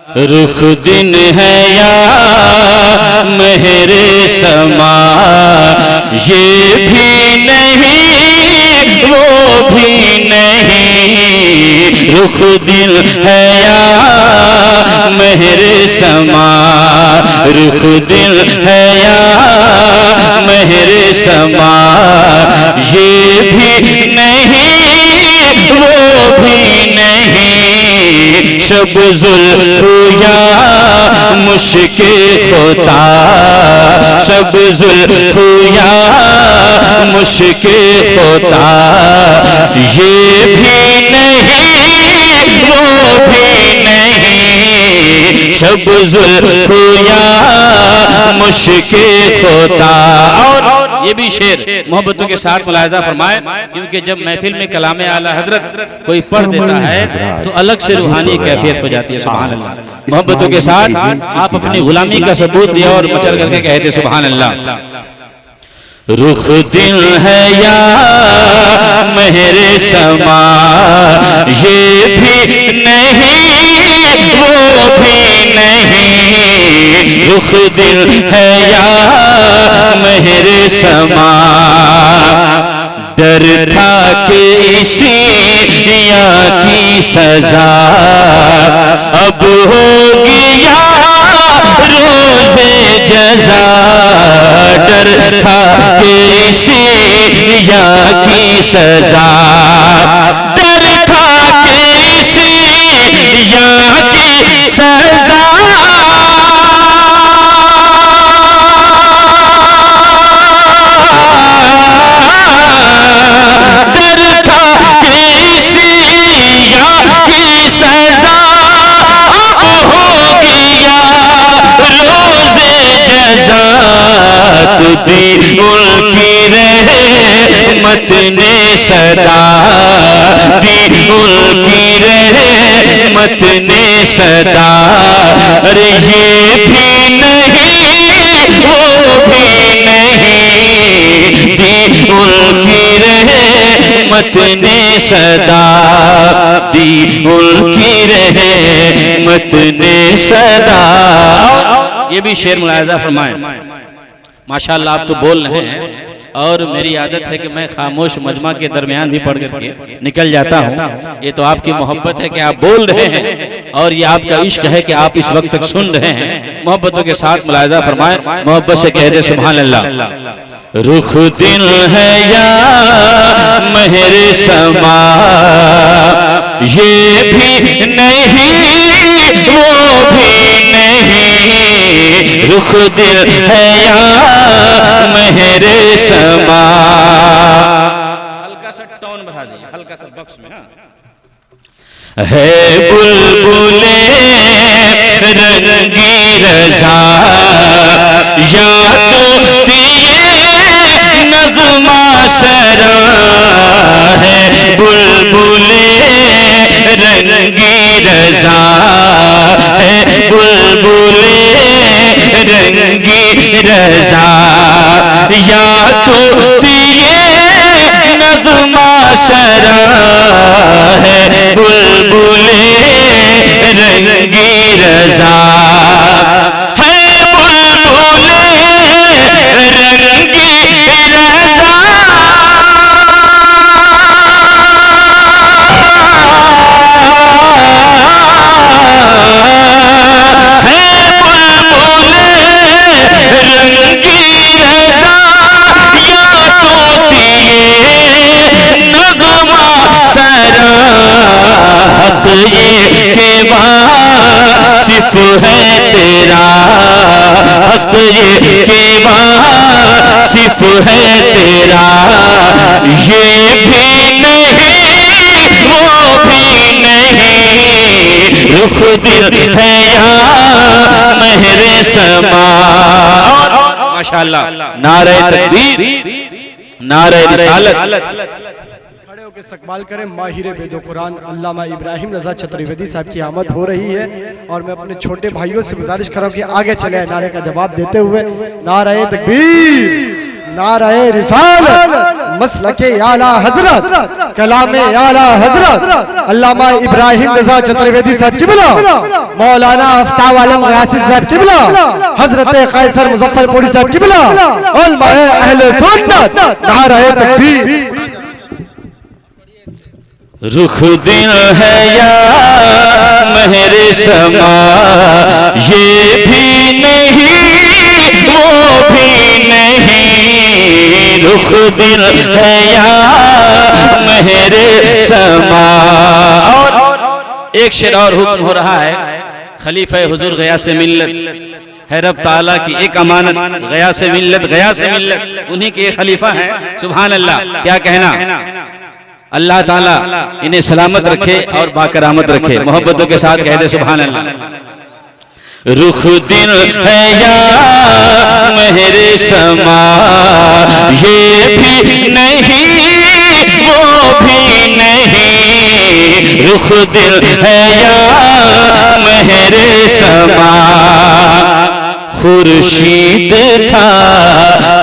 रुख दिन है या मेहरे समा, ये भी नहीं वो भी नहीं। रुख दिल है या मेहरे समा, रुख दिल है या मेहरे समा, ये भी नहीं वो भी नहीं। शब जुल्फ़ या मुश्के खुदा, शब जुल्फ़ या मुश्के खुदा, ये भी नहीं वो भी नहीं। शब जुल्फ़ या मुश्के खुदा। और ये भी शेर मोहब्बतों के साथ मुलाहिज़ा फरमाए, क्योंकि जब महफिल में कलाम आला हजरत कोई पढ़ देता है तो अलग से रूहानी कैफियत हो जाती है। सुभान अल्लाह। मोहब्बतों के साथ आप अपनी गुलामी का सबूत दिया और मचल करके कहते सुभान अल्लाह। रुख दिल है या मेहरे समा, ये भी नहीं वो भी नहीं। रुख दिल है या मेहरे समा, डर था कि इसी या की सजा अब होगी या रोज़े जज़ा। डर था कि इसी या की सजा, डर था कि इसी या की सजा। उनकी रहमत ने सदा दी, उनकी रहमत ने सदा। अरे ये भी नहीं वो भी नहीं, दी उनकी रहमत ने सदा दी, उनकी रहमत ने सदा। ये भी शेर मुलाहिज़ा फरमाए। माशाअल्लाह आप तो बोल रहे हैं और मेरी आदत है कि मैं खामोश मजमा के दरमियान भी पढ़ करके निकल जाता हूँ। ये तो आपकी मोहब्बत है कि आप बोल रहे हैं और ये आपका इश्क है कि आप इस वक्त तक सुन रहे हैं। मोहब्बतों के साथ मुलाहिज़ा फरमाए, मोहब्बत से कह दे सुभान अल्लाह। रुख दिल है या मेहरे समा, ये भी नहीं वो भी नहीं। रुख दिल है या मेहरे समा। हल्का सा टोन बढ़ा दीजिए, हल्का सा बॉक्स में। है बुलबुले रंगी रज़ा, या तो दिए नग़मा सरा। है बुलबुले रंगी रज़ा, है बुलबुले रंगी रज़ा, या तो दिए नग़मा सरा। है बुलबुले रंगी रज़ा, है बुलबुले रंगी रज़ा। सिर्फ है तेरा हक, ये के सिर्फ है तेरा। ये भी नहीं वो भी नहीं। रुख दिल है या मेहरे समा। माशाअल्लाह। नारे तकबीर, नारे रिसालत। इस्तकबाल करें माहिर वेदो कुरान अल्लामा इब्राहिम रज़ा चतुर्वेदी साहब की आमद हो रही है और मैं अपने छोटे भाइयों से गुजारिश कर रहा हूं कि आगे चले नारे का जवाब देते हुए। नारे तकबीर, नारे रिसालत, मसलके आला हजरत, कलामे आला हजरत अल्लामा इब्राहिम रजा चतुर्वेदी साहब किबला, मौलाना आफ्ताब आलम गयासी साहब किबला, हजरत कैसर मुजफ्फरपुरी साहब किबला, उलमाए अहले सुन्नत, नारे तकबीर। रुख दिल है या महरे समा, ये भी नहीं वो भी नहीं, रुख दिल है या महरे समा। और एक शेर और हुक्म हो रहा है, खलीफा हुजूर गयासे मिल्लत है रब ताला की एक अमानत, गयासे मिल्लत, गयासे मिल्लत उन्हीं के खलीफा हैं। सुभान अल्लाह, क्या कहना। अल्लाह ताला इन्हें सलामत रखे और बाकरामत रखे। मोहब्बतों के साथ कह दे सुभान अल्लाह। रुख दिल है या महरे समा, ये भी नहीं वो भी नहीं, रुख दिल है या महरे समा। खुर्शीद था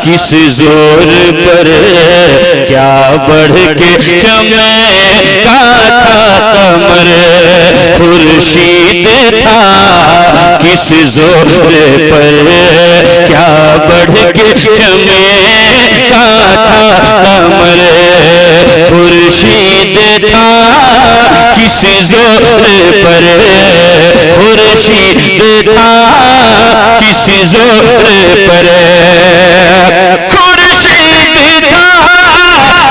किस जोर पर, क्या बढ़ के चमका था कमर। खुर्शीद था किस जोर पर, क्या बढ़ के चमका था कमर। खुर्शीद था किस जोर पर, खुर्शीद था किस जोर पर, खुर्शीद था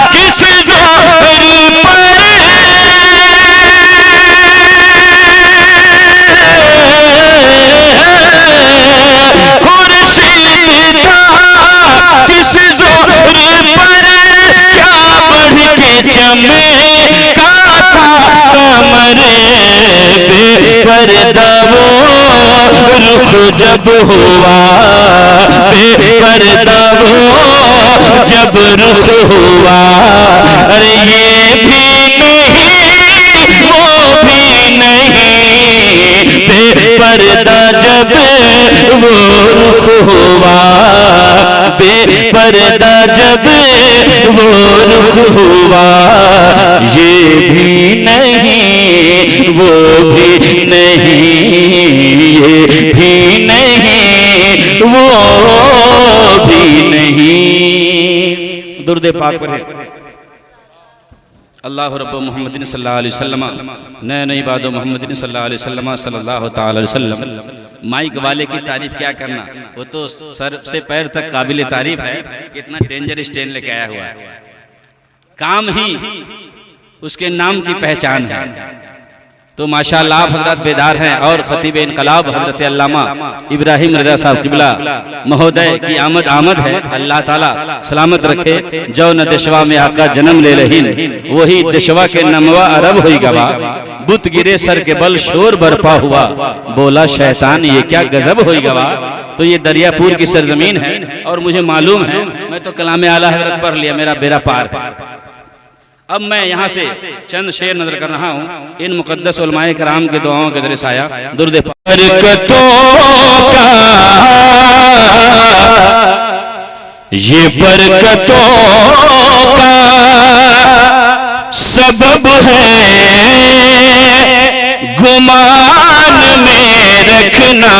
किस जोर पर, खुर्शीद था किस जोर पर, क्या बढ़ के चमका था कमर। बेपर्दा वो रुख जब हुआ, बेपर्दा वो जब रुख हुआ, अरे ये भी नहीं वो भी नहीं, बेपर्दा जब वो रुख हुआ, बेपर्दा जब वो रुख हुआ, ये भी नहीं वो भी नहीं, ये भी नहीं वो भी नहीं। दुर्दे पाक पर अल्लाह रब्बु मुहम्मदिन सल्लल्लाहु अलैहि वसल्लम, नए नई बादो मुहम्मदिन सल्लल्लाहु अलैहि वसल्लम सल्लल्लाहु ताला अलैहि वसल्लम। माइक वाले की तारीफ क्या करना, वो तो सर से पैर तक काबिल तारीफ है। कितना डेंजर स्टैंड लेके आया हुआ है, काम ही उसके नाम की पहचान है। तो माशाअल्लाह आप हजरत बेदार हैं और खतीब इनकलाब हजरत अल्लामा इब्राहिम रजा साहब किबला महोदय की आमद आमद है। अल्लाह ताला सलामत रखे। जो न देशवा में आका जन्म ले रहीन, वही देशवा के नमवा अरब हुई गवा। बुत गिरे सर के बल शोर बरपा हुआ, बोला शैतान ये क्या गजब हुई गवा। तो ये दरियापुर की सरजमीन है और मुझे मालूम है, मैं तो कलामे आला हजरत पढ़ लिया, मेरा बेड़ा पार है। अब मैं यहाँ से चंद शेर नजर कर रहा हूँ इन मुकद्दस उलमाए कराम के दुआओं के जरिए साया दुर्दे बरकतों का, ये बरकतों का सबब है, गुमान में रखना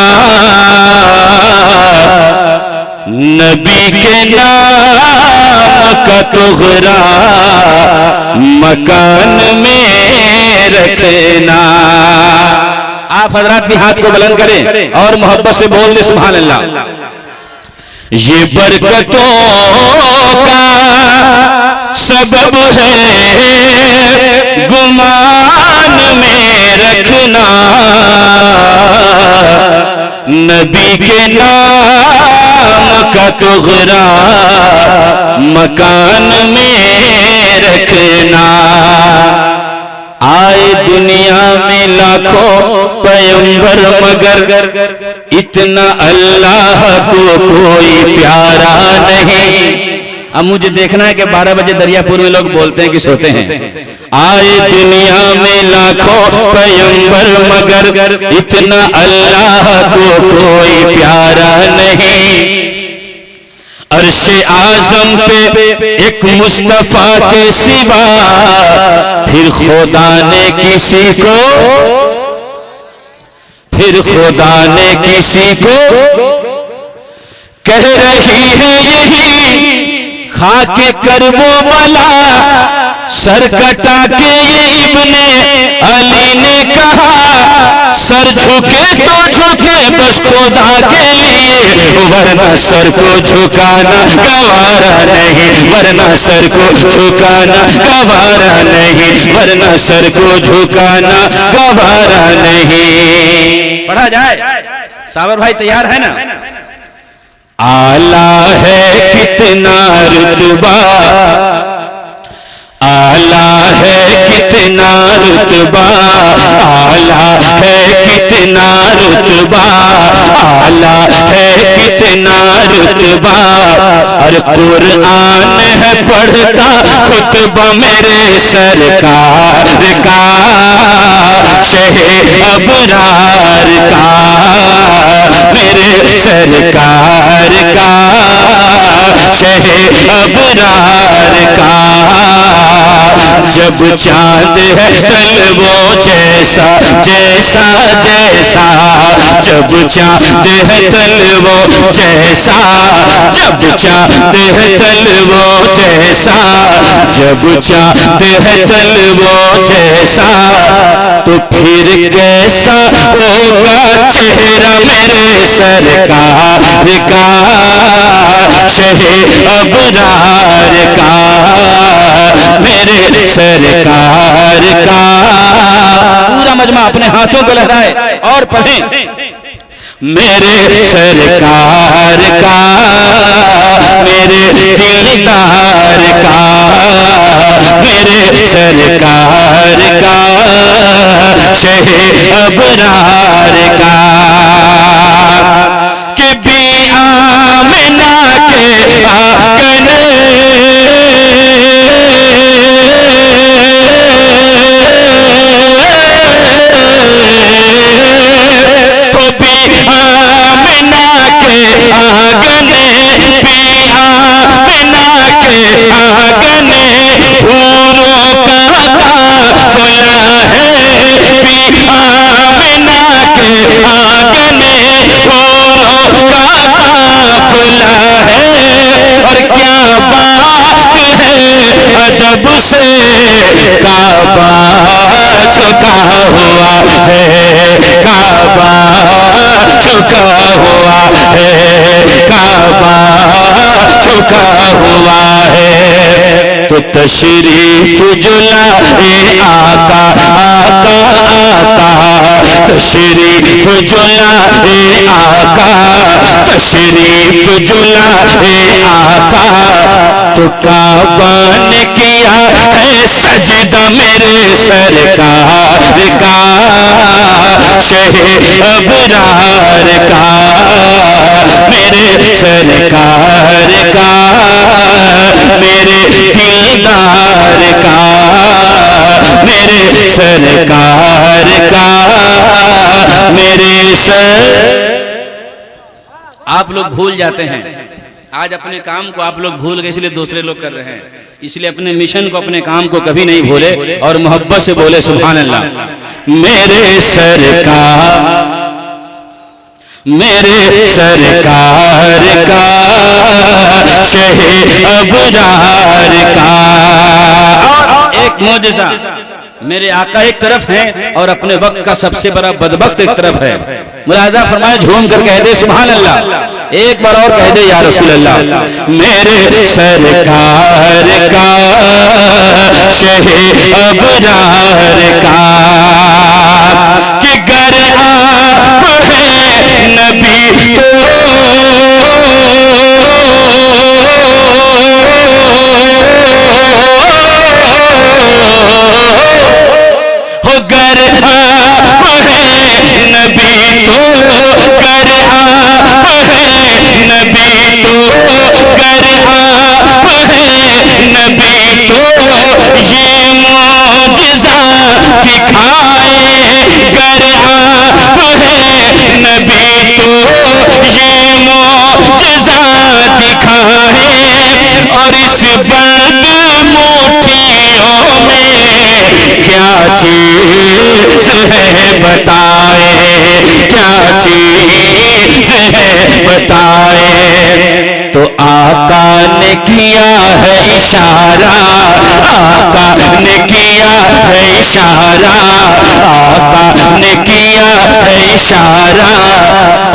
नबी के नाम का तुगरा मकान में रखना। आप हजरात भी हाथ को बुलंद करें और मोहब्बत से बोल दे सुभान अल्लाह। ये बरकतों का सबब है, गुमान में रखना नबी के नाम का तुगरा मकान में रखना। आए दुनिया में लाखों पैगंबर मगर इतना अल्लाह को कोई प्यारा नहीं। अब मुझे देखना है कि 12 बजे दरियापुर में लोग बोलते हैं कि सोते हैं। आए दुनिया में लाखों पैगंबर मगर इतना अल्लाह को कोई प्यारा नहीं। अर्शे आजम पे एक मुस्तफा के सिवा फिर खुदा ने किसी को कह रही है यही खाके करबो बला सर कटा के ये इब्ने अली ने कहा सर झुके तो झुके बस खुदा के लिए वरना सर को झुकाना गवारा नहीं वरना सर को झुकाना गवारा नहीं वरना सर को झुकाना गवारा नहीं। पढ़ा जाए साबर भाई तैयार है ना। आला है कितना रुतबा आला है कितना रुतबा आला है कितना रुतबा आला है कितना रुतबा और कुरान है पढ़ता खुतबा मेरे सरकार का शहे अबरार का मेरे सरकार का शहे अबरार का जब चांद है तल वो जैसा जैसा जैसा जब चांद है तल वो जैसा जब चांद है तल वो जैसा जब चांद है तल वो जैसा तो फिर कैसा होगा चेहरा मेरे सरकार का शहे अबरार का मेरे सरकार का। पूरा मजमा अपने हाथों को लहराए और पढ़ें। मेरे सरकार का मेरे दिलदार का मेरे सरकार का शहे अबरार का कि बी आमिना के आंगन अदब से काबा झुका हुआ है काबा झुका हुआ है काबा झुका हुआ है तो तशरीफ जुलाए आका आका आका तशरीफ जुलाए आका तशरीफ जुलाए आका तो काबा ने किया है सजदा मेरे सरकार का शहे अबरार का मेरे सरकार का मेरे दिलदार का मेरे सरकार का मेरे आप लोग भूल जाते हैं आज अपने काम को आप लोग भूल गए इसलिए दूसरे लोग कर रहे हैं इसलिए अपने मिशन को अपने काम को कभी नहीं भूले और मोहब्बत से बोले सुभान अल्लाह। मेरे सरकार का शहे अबरार का। एक मौजज़ा मेरे आका एक तरफ हैं और अपने वक्त का सबसे बड़ा बदबख्त एक तरफ है। मुलाजा फरमाए झूम कर कह दे सुभान अल्लाह। एक बार और कह दे या रसूल अल्लाह। मेरे सरकार का शहे अबरार का कि गर आप हैं नबी तो दिखाए गर आप हैं चीज है बताए, क्या चीज है बताए। तो आका ने किया है इशारा, आका ने किया है इशारा, आका ने किया है इशारा,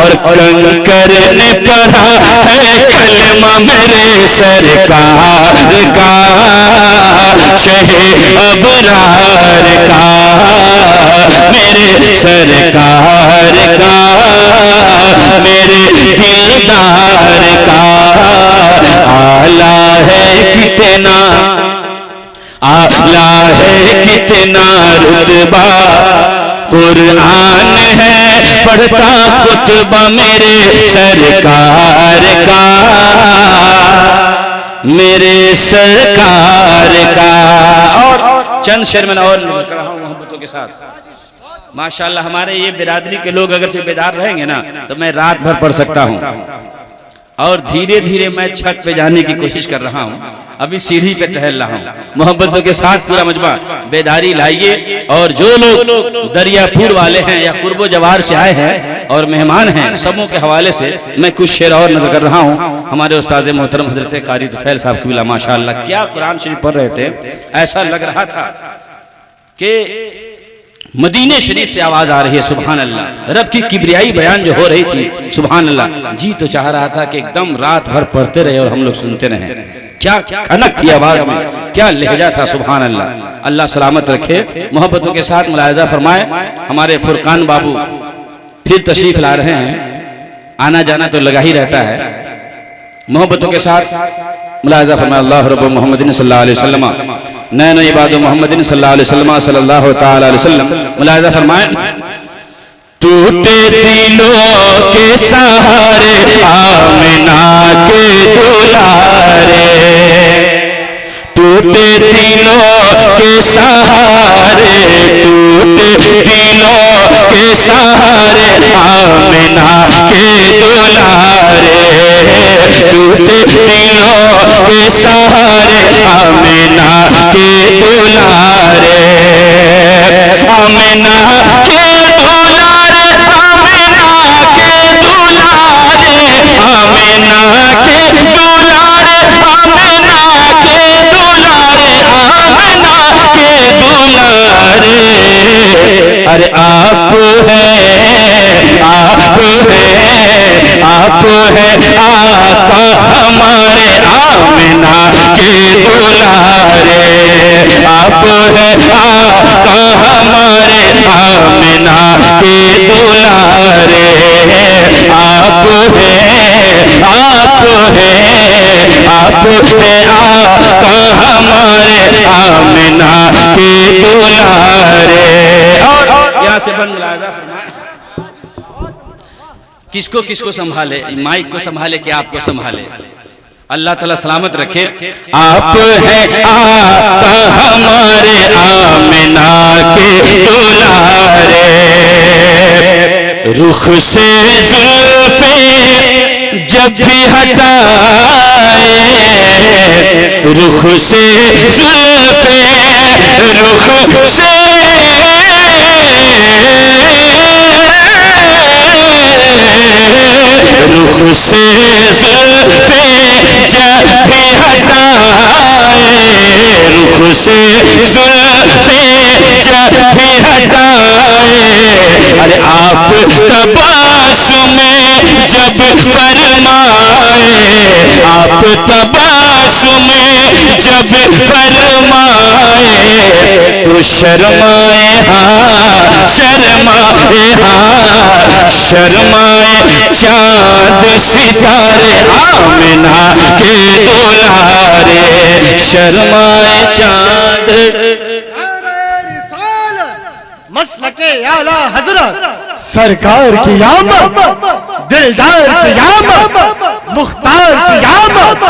और कंकर ने पढ़ा है कलमा मेरे सरकार का, शहे अबरार का, मेरे सरकार का, मेरे दिलदार का। आला है कितना, आला है कितना रुतबा, कुरान है पढ़ता खुतबा मेरे सरकार का, मेरे सरकार का। और चंद शेर में और नजर कर रहा हूं मोहब्बतों के साथ। माशाल्लाह हमारे ये बिरादरी के लोग अगर से बेदार रहेंगे ना तो मैं रात भर पढ़ सकता हूं। और धीरे धीरे मैं छत पे जाने की कोशिश कर रहा हूं, अभी सीढ़ी पे टहल रहा हूं। मोहब्बतों के साथ पूरा मजमा बेदारी लाइए। और जो लोग दरियापुर वाले हैं या कुर्बो जवार से आए हैं और मेहमान हैं, सबों के हवाले से मैं कुछ शेर और नजर कर रहा हूं। हमारे उस्ताद मोहतरम हजरत कारी तुफैल साहब की माशाअल्लाह क्या कुरान शरीफ पढ़ रहे थे, ऐसा लग रहा था कि मदीने शरीफ से आवाज आ रही है। सुभान अल्लाह, रब की किब्रियाई बयान जो हो रही थी, सुभान अल्लाह। जी तो चाह रहा था कि एकदम रात भर पढ़ते रहे और हम लोग सुनते रहे। क्या खनक थी आवाज में, क्या लहजा था, सुभान अल्लाह। अल्लाह सलामत रखे। मोहब्बतों के साथ मुलाहिजा फरमाए। हमारे फुरकान बाबू फिर तशरीफ ला रहे हैं, आना जाना तो लगा ही रहता है। मोहब्बतों के साथ मुलाहिजा फरमाए। अल्लाह रब्बु मोहम्मदिन सल्लल्लाहु अलैहि वसल्लम, नैन इबादु मोहम्मदिन सल्लल्लाहु अलैहि वसल्लम, सल्लल्लाहु ताला अलैहि वसल्लम। मुलाहिजा फरमाए। टूटे दिलों के सहारे आमिना के दुलारे, टूटे दिलों के सहारे, टूटे दिलों के सहारे आमिना के दुलारे, टूटे दिलों के सहारे आमिना के दुलारे, आमिना के दुलारे, आमिना के दुलारे, आमिना के दुलारे, आमिना के दुलारे, आमिना के दुलारे। अरे आप है, आप है, आप है आका हमारे आमिना के दुलारे, आप है आका हमारे आमिना के दुलारे, आप है, आप है, आप है आका हमारे आमिना के दुलारे। और यहाँ से बंद मुलाहिजा फरमाए। किसको किसको संभाले, माइक को संभाले कि आपको संभाले, अल्लाह ताला सलामत रखे। आप हैं आका हमारे आमिना के दुलारे, रुख से जुल्फे जब भी हटाए, रुख से जुल्फे, रुख से रुख से जुल्फे जब भी हटाए, रुख से जुल्फे जब भी हटाए। अरे आप तबासुम जब फरमाए, आप तबासुम जब फरमाए, तो शर्माए हाँ, शर्माए हाँ, शर्माए चांद सितारे आमिना के दुलारे, शर्माए चांद। मसलके आला हजरत सरकार की आमद, दिलदार की आमद, मुख्तार की आमद,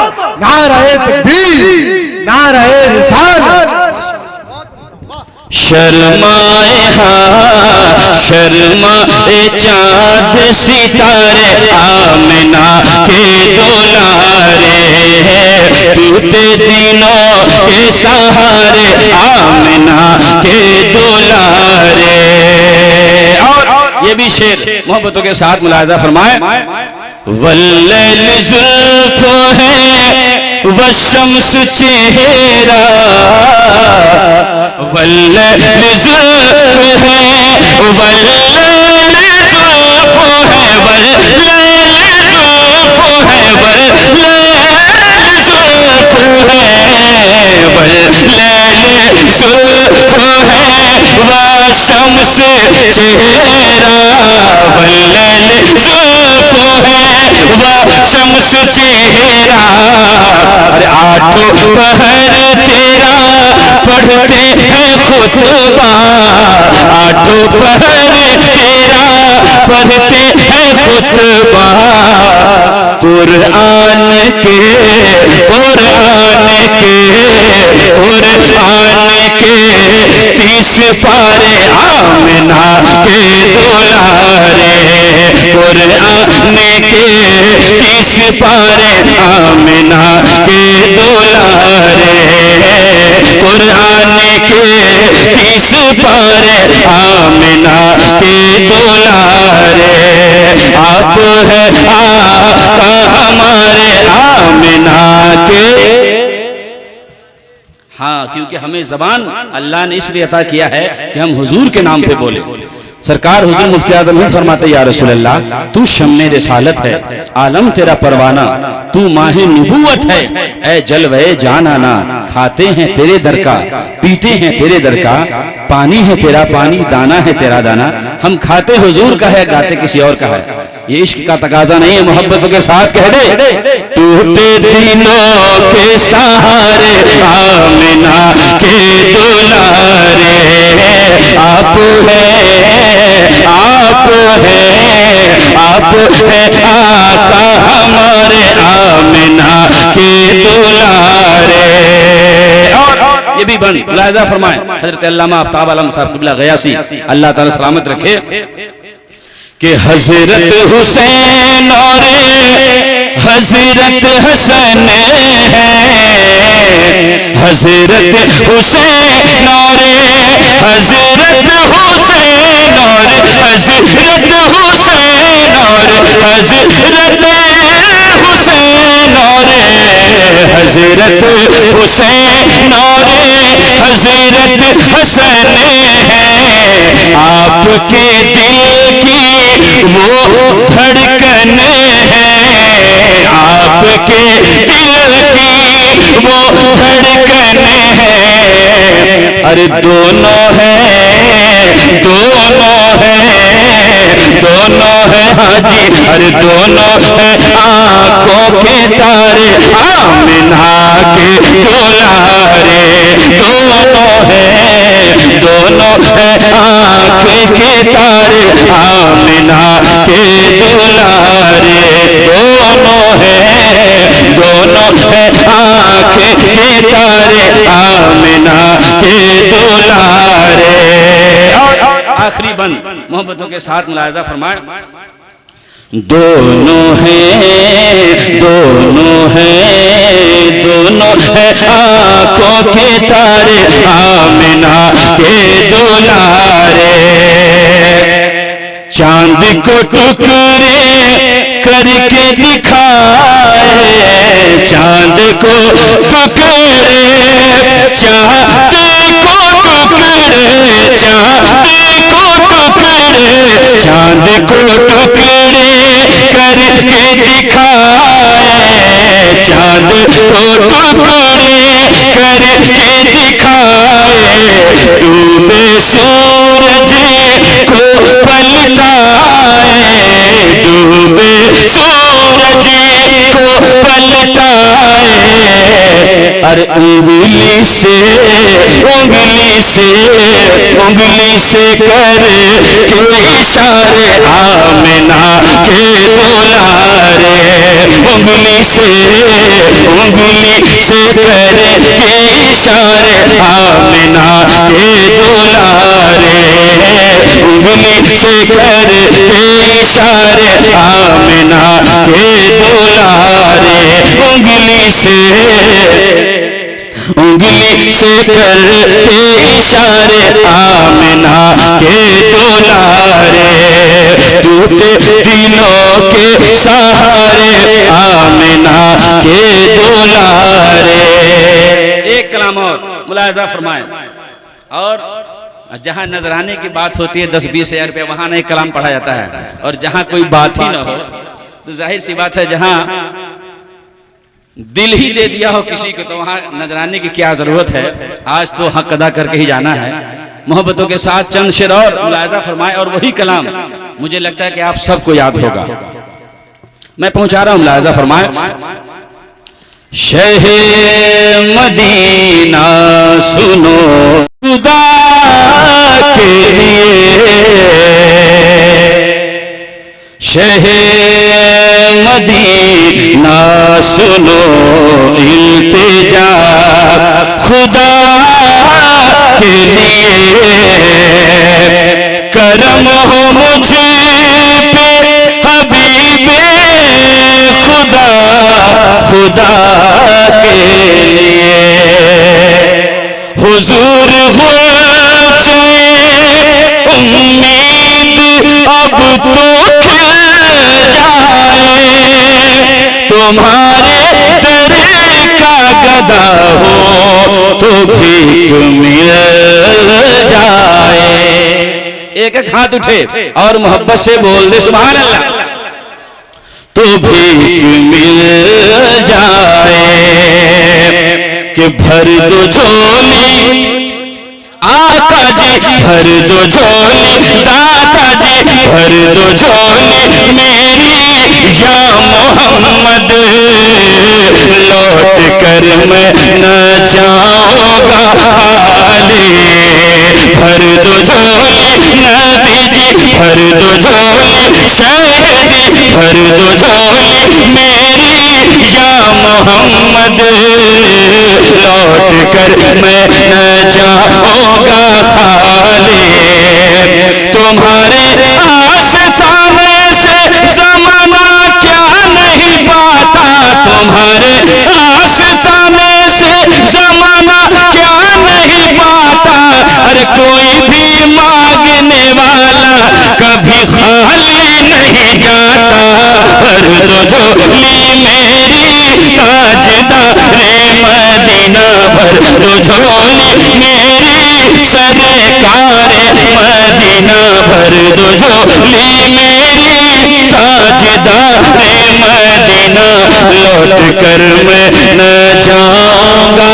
नाराए तकबीर, नाराए रिसालत। शर्माए हाँ, शर्माए चांद सितारे आमिना के दुलारे, टूटे दिनों के सहारे आमिना के दुलारे। और ये भी शेर मोहब्बतों के साथ मुलाहिजा फरमाए। वल्लैल जुल्फ है वशम्स चेहरा, वल्लैल जुल्फ है, वल्लैल जुल्फ है, वल्लैल जुल्फ है, वल्लैल जुल्फ है, वल्लैल जुल्फ है वशम्स चेहरा, वल्लैल जुल्फ है वशम्स चेहरा। अरे आठों पहर तेरा पढ़ते हैं खुतबा, आठों पहर तेरा पढ़ते हैं खुतबा। कुरान के कुरान के कुरान के 30 पारे आमिना के दुलारे, कुरान के 30 पारे आमिना के दुलारे, कुरान के 30 पारे आमिना के दुलारे। आप है आका हमारे आमिना के। हाँ, क्योंकि हमें ज़बान अल्लाह ने इसलिए अता किया है कि हम हुजूर के नाम पे बोले। सरकार हुजूर मुफ्ती आज़म हिंद फरमाते या रसूल अल्लाह, तू शम्मे रिसालत है, आलम तेरा परवाना, तू माहे नबूवत है, ऐ जलवे जानाना। खाते हैं तेरे दर का, पीते हैं तेरे दर का, पानी है तेरा पानी, दाना है तेरा दाना। हम खाते हुजूर का है, गाते किसी और का है। ये इश्क का तकाजा नहीं है, मोहब्बतों के साथ कह दे। टूटे दिलों के सहारे आमिना के दुलारे, आप है आप है आप है आका हमारे आमिना के दुलारे। और ये भी बंद मुलाहिजा फरमाए हजरत अल्लामा आफ्ताब आलम साहब क़िबला गयासी अल्लाह ताला सलामत रखे कि हजरत हुसैन और हजरत हसन है, हजरत हुसैन और हजरत हुसैन और हजरत हुसैन और हजरत हुसैन और हजरत हुसैन और हजरत हसन है। आपके दिल की वो धड़कन है, आपके दिल की वो धड़कन है। अरे दोनों है दोनों है दोनों है हाजी, अरे दोनों है आंखों के तारे आमिना के दुलारे। दोनों है आंखें के तारे आमिना के दुलारे। दोनों है आंखें के तारे आमिना के दुलारे। आखिरी बंद मोहब्बतों के साथ मुलाहिजा फरमाए। दोनों हैं दोनों है आंखों के तारे आमिना के दुलारे। चांद को टुकड़े करके दिखाए, चांद को टुकड़े, चांद को टुकड़े, चांद को टुकड़े, चांद को टुकड़े करके दिखाए, चांद को टुकड़े करके दिखाए। डूबे सूरज को पलटाए, डूबे सूरज को पलटाए। अरे उंगली से कर के इशारे आमिना के दुलारे। उंगली से कर के इशारे आमिना के दुलारे। उंगली से कर के इशारे आमिना के दुलारे। उंगली उंगली से करते इशारे आमिना के दुलारे, टूटे दिलों के सहारे आमिना के दुलारे। एक कलाम और मुलाहिजा फरमाएं। और जहां नजराने की बात होती है 10-20 हज़ार रुपये, वहां नहीं कलाम पढ़ा जाता है। और जहां कोई बात ही ना हो तो जाहिर सी बात है, जहां दिल ही दे दिया हो किसी को तो वहां नजराने की क्या जरूरत है। आज तो हक अदा करके ही जाना है। मोहब्बतों के साथ चंद शेर और मुलाहिजा फरमाएं। और वही कलाम मुझे लगता है कि आप सबको याद होगा। मैं पहुंचा रहा हूं, मुलाहिजा फरमाएं। शहे मदीना सुनो खुदा के लिए, शहे मदीना सुनो इल्तिजा खुदा के लिए, करम हो मुझ पे हबीबे खुदा खुदा के लिए, हुजूर हो उम्मीद अब तो खिल जाए, तुम्हारे दर का गदा हो तो भीख मिल जाए। एक एक हाथ उठे और मोहब्बत से बोल दे सुभान अल्लाह। तो भीख मिल जाए कि भर दो झोली आका जी, भर दो झोली दाता जी, भर दो झोली मेरी या मोहम्मद, लौट कर मैं न जाऊंगा खाली, भर दो झोली नबी जी, भर दो झोली शहीदी, भर दो झोली मेरी या मोहम्मद, लौट कर मैं न जाऊंगा खाली, तुम्हारे आस्ताने से ज़माना क्या नहीं पाता, तुम्हारे आस्ताने से ज़माना क्या नहीं पाता, अरे कोई भी मांगने वाला कभी खाली नहीं जाता, भर दो झोली मेरी ताजदारे मदीना, भर दो झोली मेरी सरकारे मदीना, भर दो झोली मेरी ताजदारे मदीना, लौट कर मैं न जाऊंगा।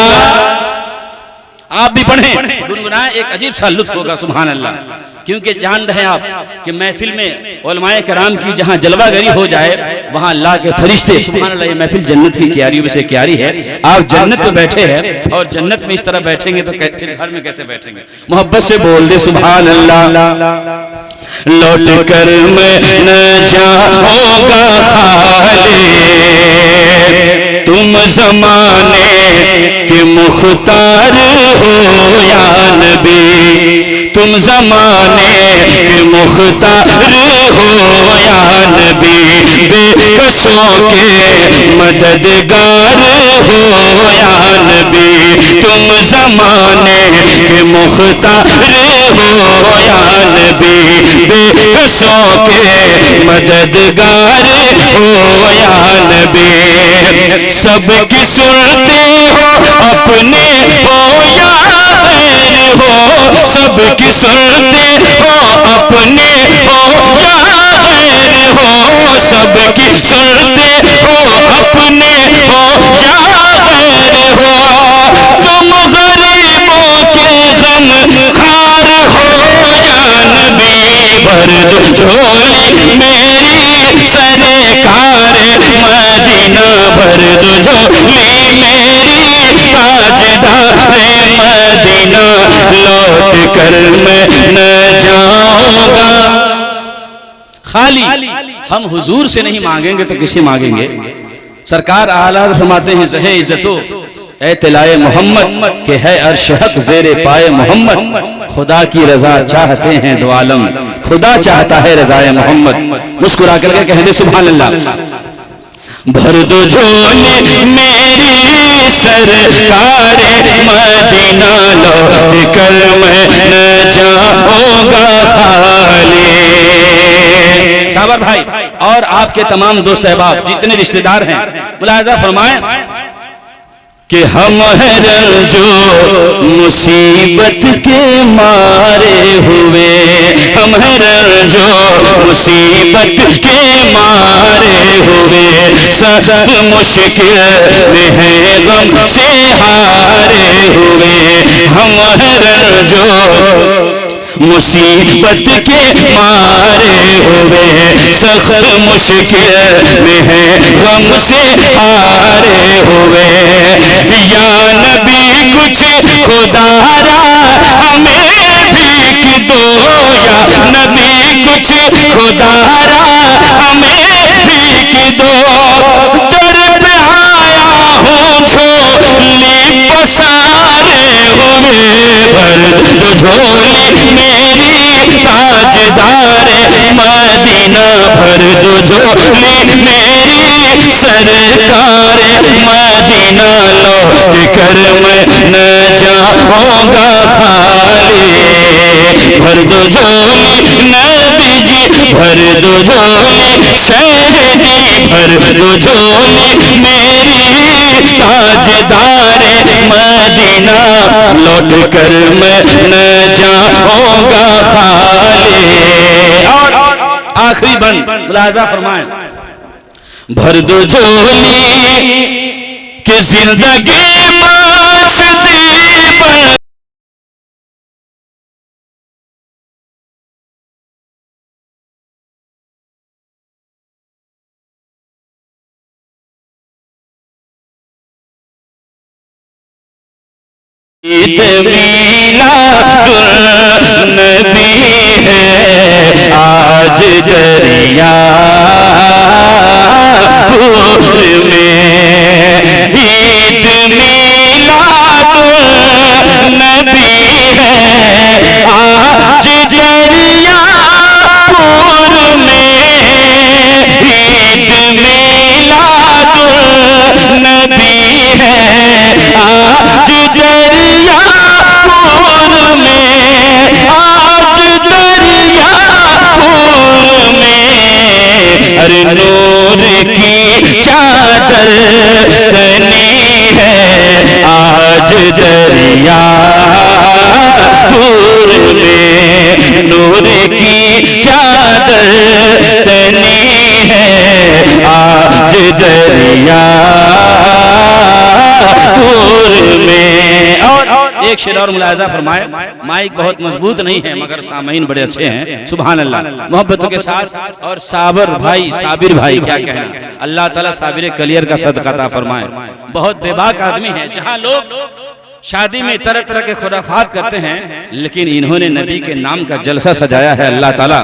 आप भी पढ़ें, गुनगुनाएं, एक अजीब सा लुत्फ होगा सुभान अल्लाह। क्योंकि जान रहे हैं आप कि महफिल में उलमाए कराम की जहां जलवागरी हो जाए वहां अल्लाह के फरिश्ते सुभान अल्लाह। ये महफिल जन्नत की क्यारियों में से क्यारी है। आप जन्नत में बैठे हैं और जन्नत में इस तरह बैठेंगे तो फिर घर में कैसे बैठेंगे। मोहब्बत से बोल दे सुभान अल्लाह। लौट कर मैं न जाऊंगा खाली, तुम ज़माने के मुख्तार हो या नबी, तुम ज़माने के मुख्तार हो या नबी, बेकसों के मददगार हो या नबी, तुम ज़माने के मुख्तार हो या नबी, बेकसों के मददगार हो या नबी, सबकी सुनते हो अपने हो या गैर हो, सबकी सुनते हो अपने हो या गैर हो, सबकी सुनते हो अपने हो या गैर हो, तुम गरीबों के गम खार हो या नबी, भर दो झोली मेरी सरकार मदीना, भर दो झोली मेरी ताजदारे मदीना, लौट कर मैं न जाऊंगा खाली। हम हुजूर से नहीं मांगेंगे तो किसे मांगेंगे। सरकार आला फरमाते हैं ज़हे इज्जतो ए तिलाए मोहम्मद के है अर्श हक ज़ेरे पाए मोहम्मद, खुदा की रजा चाहते हैं दो आलम, खुदा चाहता है रजाए मोहम्मद। मुस्कुरा करके कह दे सुभान अल्लाह। भर दो झोली मेरी सरकार मदीना लौट कर मैं न जाऊंगा खाली। साबर भाई और आपके तमाम दोस्त अहबाब जितने रिश्तेदार हैं, मुलाहिजा फरमाएं कि हम हैं रंजो मुसीबत के मारे हुए, हम हैं रंजो मुसीबत के मारे हुए, सख्त मुश्किल में है गम से हारे हुए, हम हैं रंजो मुसीबत के मारे हुए, सख्त मुश्किल में है गम से हारे हुए। या नबी कुछ खुदारा हमें भीख दो, या नबी कुछ खुदारा हमें भीख दो, दर पे आया हूँ झोली पसारे हुए, भर दो झोली मेरी ताजदार मदीना, भर दो झोली मेरी सरकार मदीना, लौट कर मैं न जाऊंगा खाली। भर दो झोली नबी जी, भर दो झोली शहदी, भर दो झोली मेरी ताजदार मदीना, लौट कर मैं न जाऊंगा खाली। और आखिरी बंद मुलाहिजा फरमाएं, भर दो झोली कि जिंदगी माशदी पर ईद मिलादुन नबी है आज दरिया पूर में, ईद मिलादुन नबी है आज दरिया पूर में, ईद मिलादुन नबी है आज दरिया पूर में, आज दरिया पूर में, अरे नूर की चादर तनी है आज दरिया पूर में, नूर की चादर तनी है आज दरिया पूर में। और एक शेर और मुलाहिजा फरमाए, माइक बहुत मजबूत नहीं है मगर सामीन बड़े अच्छे हैं, सुभान अल्लाह, मोहब्बतों के साथ। और साबिर भाई क्या कहना, अल्लाह ताला साबिर कलियर का सदका अता फरमाए। बहुत बेबाक आदमी है, जहां लोग शादी में तरह तरह के खुराफात करते हैं, लेकिन इन्होंने नबी के नाम का जलसा सजाया है। अल्लाह ताला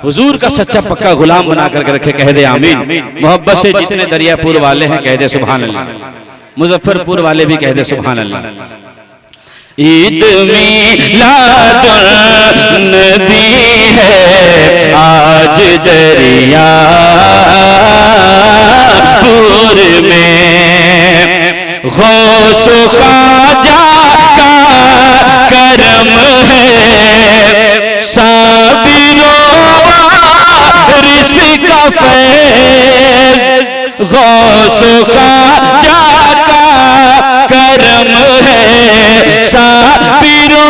हुजूर का सच्चा पक्का गुलाम बना करके रखे, कह दे आमीन। मोहब्बत से जितने दरियापुर वाले हैं कह दे सुभान अल्लाह, मुजफ्फरपुर वाले भी कह दे सुभान अल्लाह। ईद मिलादुन नबी है आज दरिया पूर में, गौसो ख्वाजा का करम है, साबिरो वारिस का फैज, गौसो ख्वाजा का करम है, साबिरो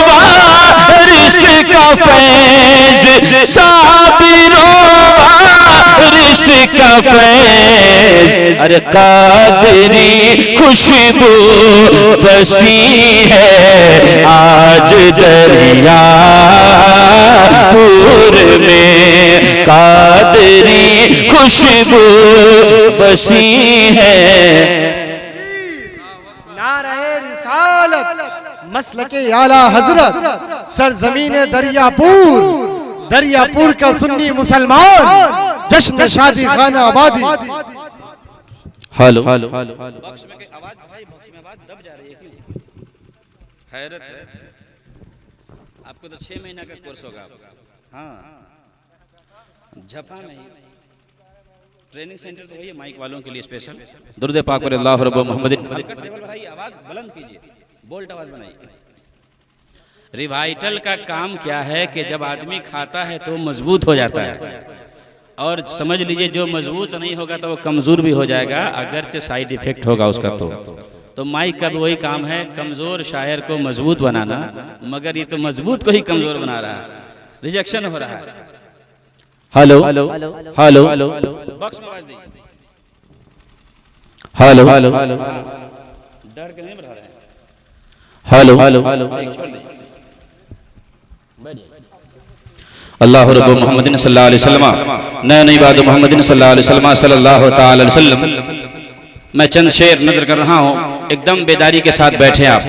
वारिस का फैज, साबिरो वारिस का फैज, अरे कादरी खुशबू बसी है आज दरिया पूर में, कादरी खुशबू बसी है। नारे रिसालत मसलके आला हजरत सरजमीन दरियापुर का सुन्नी मुसलमान, जश्न शादी खाना आबादी। हेलो बॉक्स में आवाज भाई, बॉक्स में आवाज दब जा रही है, हैरत है। आपको तो 6 महीना का कोर्स होगा। हाँ, झपा नहीं, ट्रेनिंग सेंटर तो वही है माइक वालों के लिए स्पेशल। दुरूद पाक पर अल्लाह रब्ब मोहम्मद। आवाज बुलंद कीजिए, बोल्ट आवाज बनाइए। रिवाइटल का काम क्या है कि जब आदमी खाता है तो मजबूत हो जाता है, और समझ लीजिए जो मजबूत नहीं होगा तो वो कमज़ोर भी हो जाएगा, अगरचे साइड इफेक्ट होगा उसका। तो माइक का भी वही काम है, कमज़ोर शायर को मजबूत बनाना, मगर ये तो मजबूत को ही कमज़ोर बना रहा है, रिजेक्शन हो रहा है। हेलो हेलो हेलो, बॉक्स में आवाज दीजिए। हेलो हेलो, डर के नहीं बढ़ा रहे हैं। हेलो हेलो, अल्लाह रब्बु मोहम्मदिन सल्लल्लाहु अलैहि वसल्लम नई बात मोहम्मदिन सल्लल्लाहु अलैहि वसल्लम। मैं चंद शेर नजर कर रहा हूँ, एकदम बेदारी के साथ बैठे आप।